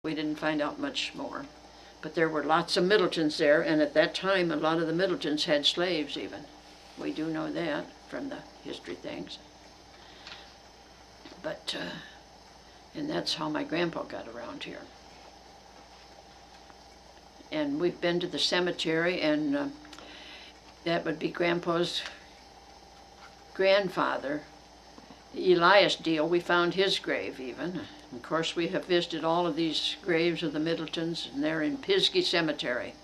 We didn't find out much more. But there were lots of Middletons there, and at that time a lot of the Middletons had slaves even. We do know that from the history things. But, and that's how my grandpa got around here. And we've been to the cemetery, and that would be Grandpa's grandfather, Elias Deal. We found his grave even. Of course, we have visited all of these graves of the Middletons, and they're in Pisgah Cemetery.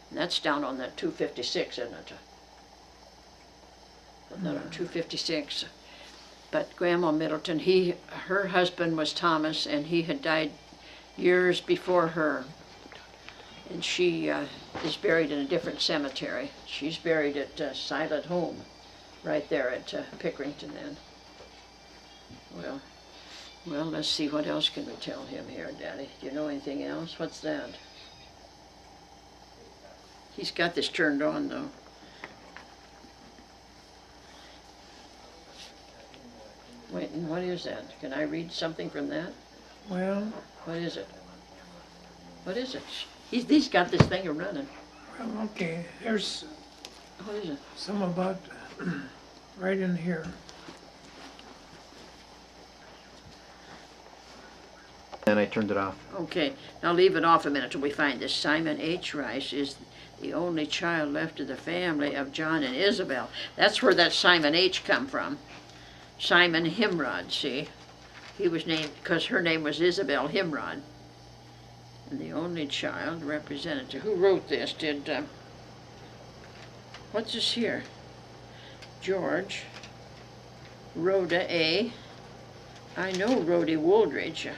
And that's down on that 256, isn't it? Not on 256. But Grandma Middleton, her husband was Thomas, and he had died years before her. And she is buried in a different cemetery. She's buried at Silent Home, right there at Pickerington then. Well, let's see, what else can we tell him here, Daddy? Do you know anything else? What's that? He's got this turned on, though. Wait, and what is that? Can I read something from that? Well... What is it? What is it? He's got this thing running. Well, okay, there's... What is it? Some about... right in here. And I turned it off. Okay, now leave it off a minute till we find this. Simon H. Rice is the only child left of the family of John and Isabel. That's where that Simon H. come from. Simon Himrod, see? He was named, because her name was Isabel Himrod. And the only child representative. Who wrote this? What's this here? George, Rhoda A. I know Rhodey Wooldridge.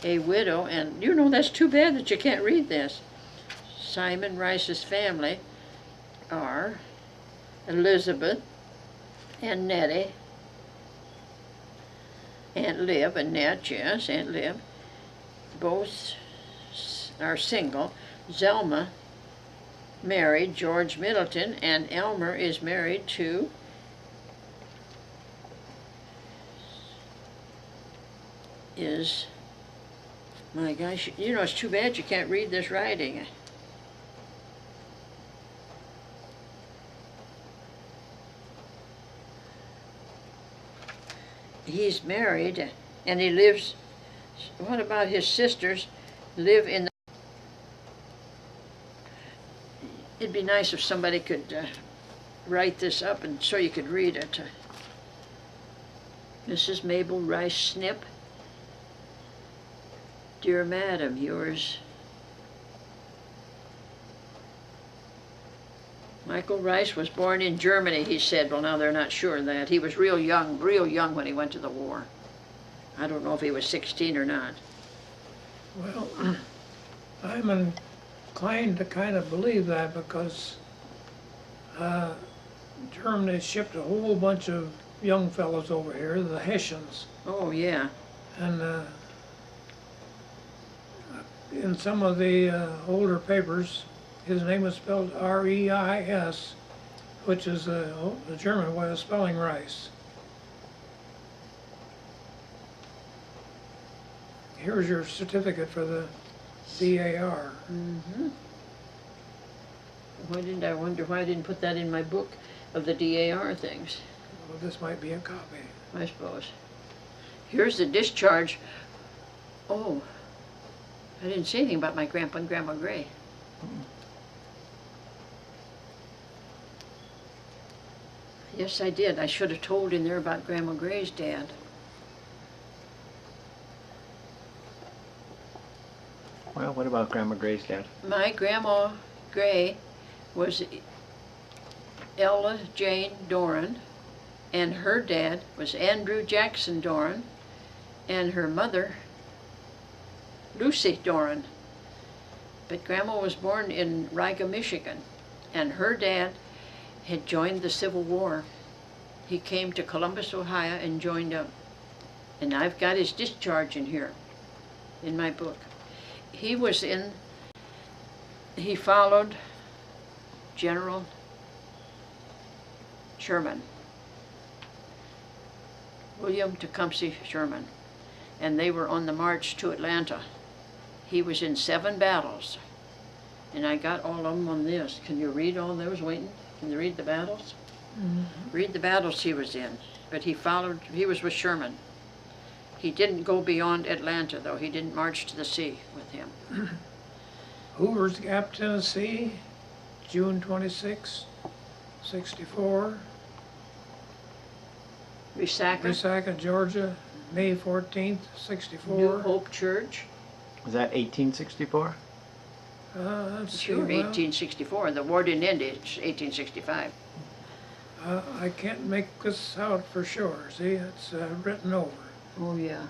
A widow, and you know, that's too bad that you can't read this. Simon Rice's family are Elizabeth and Nettie, Aunt Liv and Nat, yes, Aunt Liv. Both are single. Zelma married George Middleton, and Elmer is married to my gosh, you know, it's too bad you can't read this writing. He's married, and he lives, what about his sisters live in the... It'd be nice if somebody could write this up and so you could read it. Mrs. Mabel Rice Snip. Dear Madam, yours. Michael Rice was born in Germany, he said. Well, now they're not sure of that. He was real young when he went to the war. I don't know if he was 16 or not. Well, I'm inclined to kind of believe that because Germany shipped a whole bunch of young fellows over here, the Hessians. Oh, yeah. And in some of the older papers, his name was spelled R-E-I-S, which is the German way of spelling rice. Here's your certificate for the DAR. Mm-hmm. I wonder why I didn't put that in my book of the DAR things. Well, this might be a copy. I suppose. Here's the discharge. Oh, I didn't say anything about my grandpa and Grandma Gray. Yes, I did. I should have told in there about Grandma Gray's dad. Well, what about Grandma Gray's dad? My Grandma Gray was Ella Jane Doran, and her dad was Andrew Jackson Doran, and her mother Lucy Doran. But Grandma was born in Riga, Michigan, and her dad had joined the Civil War. He came to Columbus, Ohio, and joined up. And I've got his discharge in here, in my book. He followed General Sherman, William Tecumseh Sherman, and they were on the march to Atlanta. He was in 7 battles. And I got all of them on this. Can you read all those, Wayton? Can you read the battles? Read the battles he was in. But he was with Sherman. He didn't go beyond Atlanta, though. He didn't march to the sea with him. Hoover's Gap, Tennessee, June 26, 64. Resaca, Georgia, May 14th, 64. New Hope Church. Was that 1864? Let's see, Sure, well, 1864. The war didn't end, it's 1865. I can't make this out for sure. See, it's written over. Oh, yeah.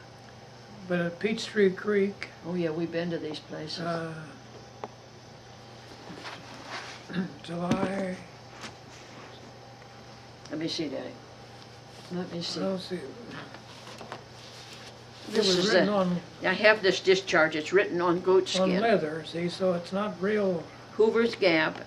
But at Peachtree Creek, Oh, yeah, we've been to these places. July, Let me see, Daddy. Let me see. let's see. It This was is written a, on I have this discharge. It's written on goat skin. leather, see, so it's not real. Hoover's Gap,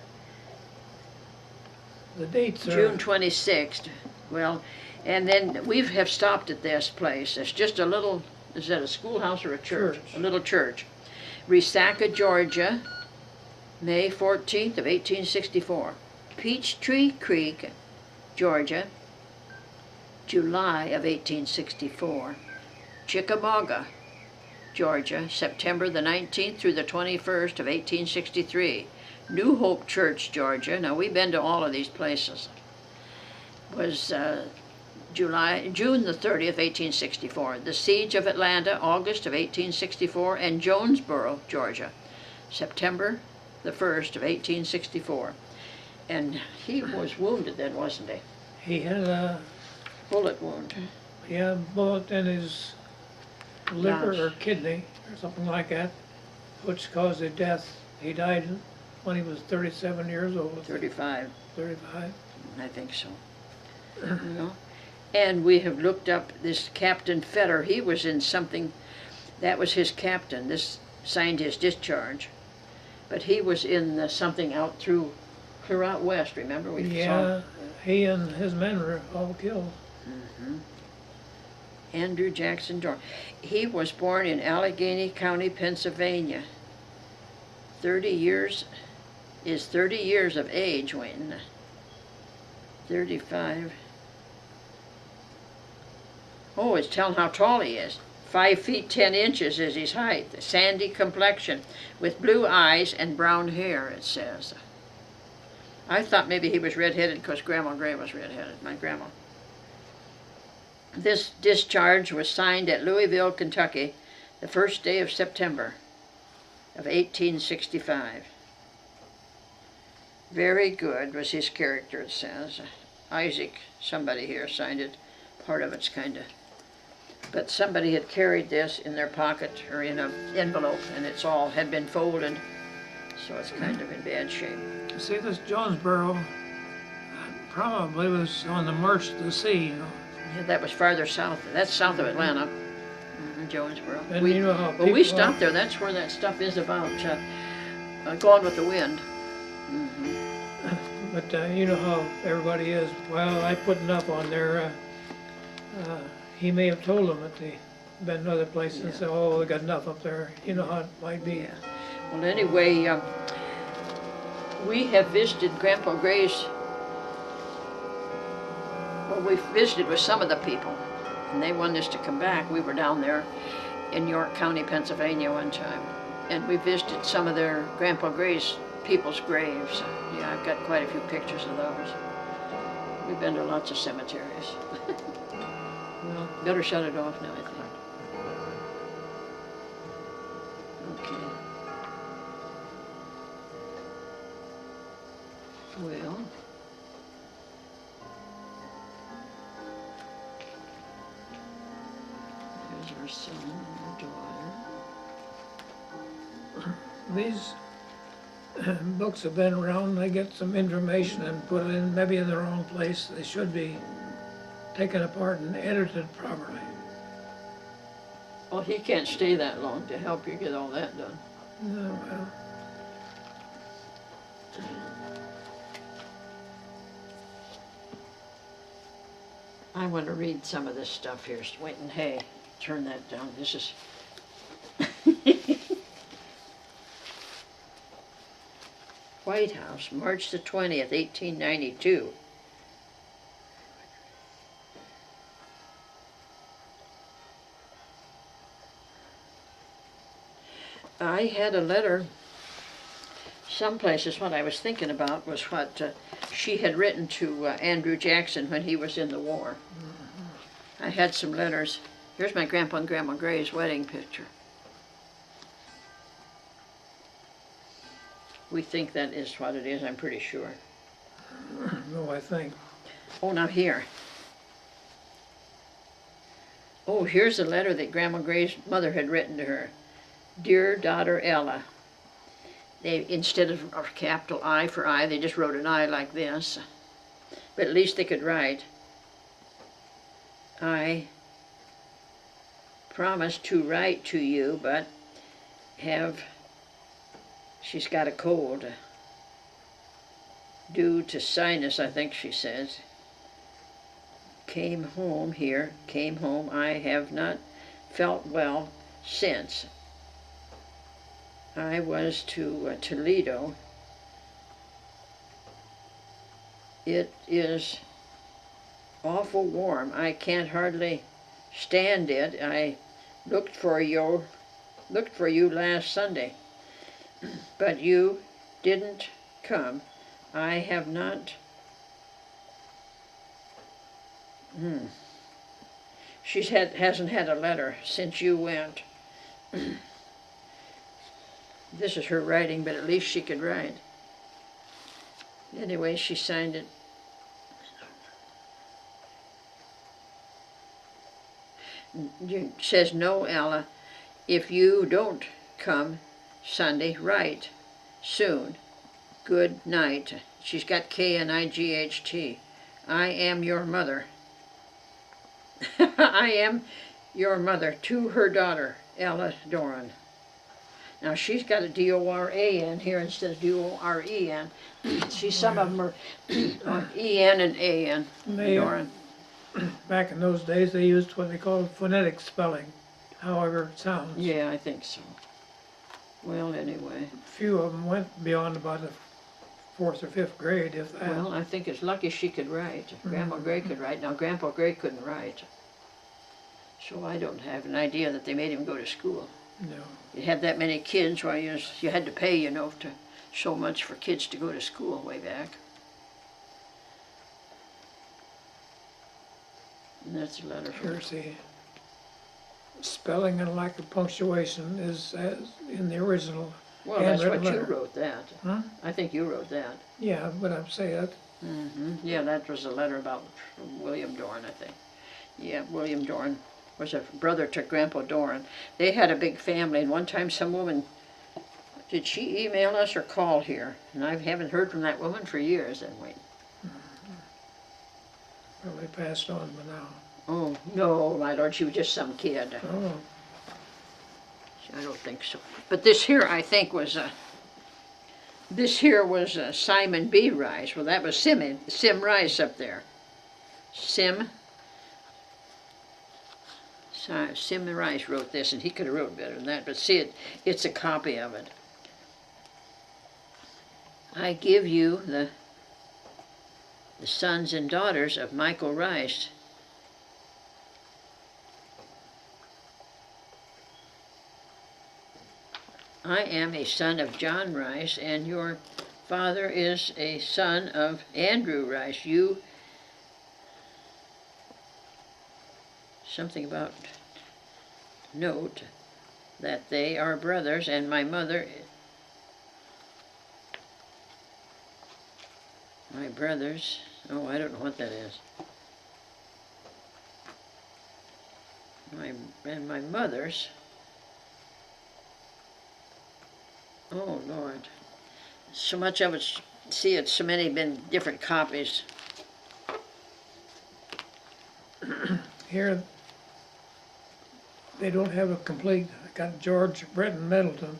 The dates are June 26th. Well, and then we have stopped at this place. It's just a little, is that a schoolhouse or a church? Church. A little church. Resaca, Georgia, May 14th of 1864. Peachtree Creek, Georgia, July of 1864. Chickamauga, Georgia, September the 19th through the 21st of 1863. New Hope Church, Georgia, now we've been to all of these places, was June the 30th, 1864. The Siege of Atlanta, August of 1864, and Jonesboro, Georgia, September the 1st of 1864. And he was wounded then, wasn't he? he had a Bullet wound. bullet in his liver Gosh. or kidney or something like that, which caused his death. He died when he was 37 years old. 35. 35. I think so. You know? And we have looked up this Captain Fetter. He was in something, that was his captain. This signed his discharge. But he was in something out through, clear out west, remember? We saw. Yeah, he and his men were all killed. Andrew Jackson Dorn. He was born in Allegheny County, Pennsylvania. 30 years of age, Wayne. 35. Oh, it's telling how tall he is. 5 feet 10 inches is his height. Sandy complexion with blue eyes and brown hair, it says. I thought maybe he was redheaded because Grandma Gray was redheaded, my grandma. This discharge was signed at Louisville, Kentucky, the first day of September of 1865. Very good was his character, it says. Isaac, somebody here signed it. Part of it's kind of, but somebody had carried this in their pocket or in an envelope, and it's all had been folded, so it's kind of in bad shape. See, this Jonesboro probably was on the march to the sea, you know. Yeah, that was farther south. That's south of Atlanta, Jonesboro. And you know how Well, we people- stopped there. That's where that stuff is about, Gone with the Wind. But you know how everybody is. Well, I put enough on there. He may have told them that they been to other places and said, oh, we got enough up there. You know how it might be. Yeah. Well, anyway, we have visited Grandpa Gray's. Well, we visited with some of the people, and they wanted us to come back. We were down there in York County, Pennsylvania one time, and we visited some of their Grandpa Gray's people's graves. Yeah, I've got quite a few pictures of those. We've been to lots of cemeteries. Well, better shut it off now, I think. Okay. Well. There's our son and our daughter. These books have been around. They get some information and put it in maybe in the wrong place. They should be taken apart and edited properly. Well, he can't stay that long to help you get all that done. No, well, I want to read some of this stuff here. Wait and hey, turn that down. This is White House, March the 20th, 1892. I had a letter, some places what I was thinking about was what she had written to Andrew Jackson when he was in the war. I had some letters. Here's my Grandpa and Grandma Gray's wedding picture. We think that is what it is, I'm pretty sure. No, I think. Oh, now here. Oh, here's a letter that Grandma Gray's mother had written to her. Dear daughter Ella. They, instead of a capital I for I, they just wrote an I like this. But at least they could write. I promised to write to you, but she's got a cold. Due to sinus, I think she says. Came home. I have not felt well since. I was to Toledo. It is awful warm. I can't hardly stand it. I looked for you last Sunday, but you didn't come. I have not. She hasn't had a letter since you went. This is her writing, but at least she could write. Anyway, she signed it. It says, no, Ella, if you don't come Sunday, write soon. Good night. She's got K-N-I-G-H-T. I am your mother. I am your mother to her daughter, Ella Doran. Now she's got a D-O-R-A-N here instead of D-O-R-E-N. See, some of them are E-N and A-N. Doran. Back in those days, they used what they called phonetic spelling, however it sounds. Yeah, I think so. Well, anyway. A few of them went beyond about the 4th or 5th grade, if that. Well, I think it's lucky she could write. Grandma Gray could write. Now, Grandpa Gray couldn't write. So I don't have an idea that they made him go to school. No. You had that many kids, why you had to pay, to so much for kids to go to school way back. And that's a letter from Here's the spelling and lack of punctuation is as in the original. Well, that's what handwritten you letter. wrote that. Huh? I think you wrote that. Yeah, but I'm saying that. Yeah, that was a letter about from William Dorn, I think. Yeah, William Dorn was a brother to Grandpa Dorn. They had a big family, and one time some woman, did she email us or call here? And I haven't heard from that woman for years, and wait. Probably passed on by now. Oh, no, my lord, she was just some kid. Oh, I don't think so. But this here, I think, was Simon B. Rice. Well, that was Sim Rice up there. Sim Rice wrote this, and he could have wrote better than that. But see, it's a copy of it. I give you the sons and daughters of Michael Rice. I am a son of John Rice, and your father is a son of Andrew Rice. You, something about, note that they are brothers, and my brothers, oh, I don't know what that is. My mother's, oh Lord, so much of it, see, it's so many been different copies. here they don't have a complete. I got George Bretton Middleton,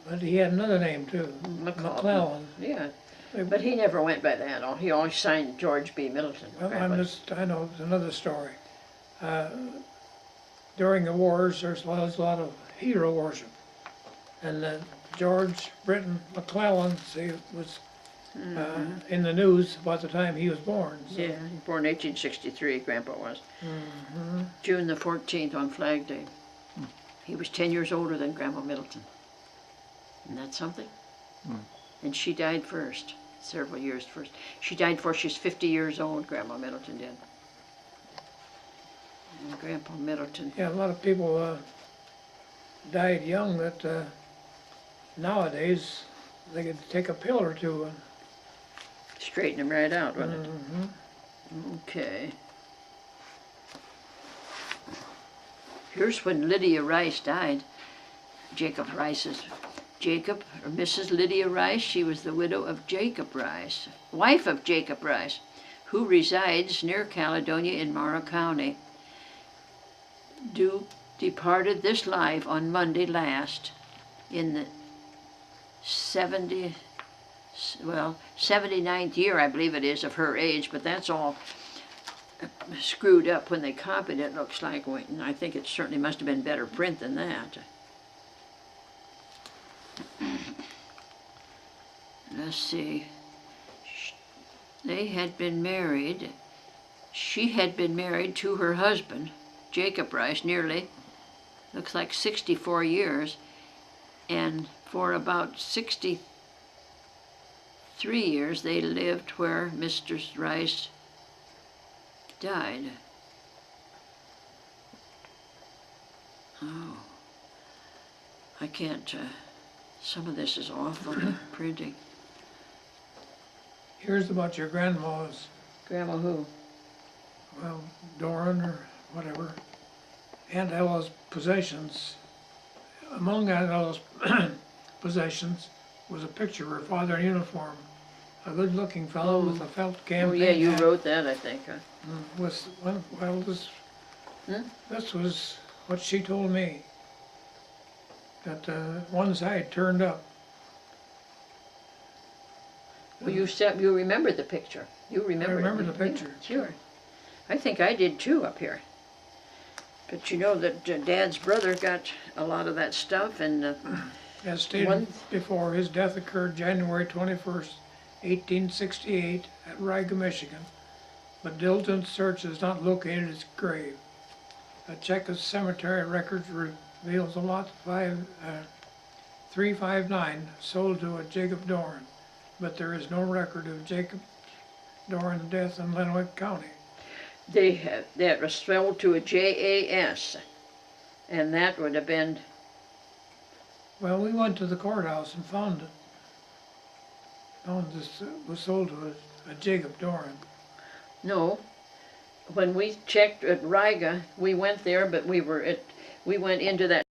but he had another name too, McClellan. Yeah, but he never went by that. He always signed George B. Middleton. Well, I know it's another story. During the wars, there's a lot of hero worship. And George Britton McClellan, see, was in the news about the time he was born. So. Yeah, born 1863, Grandpa was. Mm-hmm. June the 14th on Flag Day. He was 10 years older than Grandma Middleton. Isn't that something? And she died first, several years first. She died before she was 50 years old, Grandma Middleton did. And Grandpa Middleton. Yeah, a lot of people died young that nowadays they could take a pill or two. And, Straighten him right out, wouldn't it? mm-hmm. Okay. Here's when Lydia Rice died. Jacob Rice's Jacob, or Mrs. Lydia Rice, she was the widow of Jacob Rice, wife of Jacob Rice, who resides near Caledonia in Morrow County. Departed this life on Monday last in the 79th year, I believe it is, of her age, but that's all screwed up when they copied it, looks like. And I think it certainly must have been better print than that. Let's see. They had been married. She had been married to her husband, Jacob Rice, nearly, looks like 64 years, and for about 63 years they lived where Mr. Rice died. Oh, I can't, some of this is awful printing. Here's about your grandma's, Grandma who? well, Doran or whatever, Aunt Ella's possessions. Among Aunt Ella's possessions was a picture of her father in uniform, a good-looking fellow with a felt campaign Oh yeah, you hat. wrote that, I think. Huh? Well, this was what she told me, that one side turned up. Well, you remembered the picture. You remember. I remember the Yeah, picture. sure. I think I did too up here. But you know that Dad's brother got a lot of that stuff, and As stated before, his death occurred January 21st, 1868 at Riga, Michigan, but Diligent search has not located his grave. A check of cemetery records reveals a lot 359 sold to a Jacob Doran, but there is no record of Jacob Doran's death in Lenawee County. that was sold to a JAS, and that would have been. Well, we went to the courthouse and found it. Found this was sold to a Jacob Doran. No, when we checked at Riga, we went there, but we went into that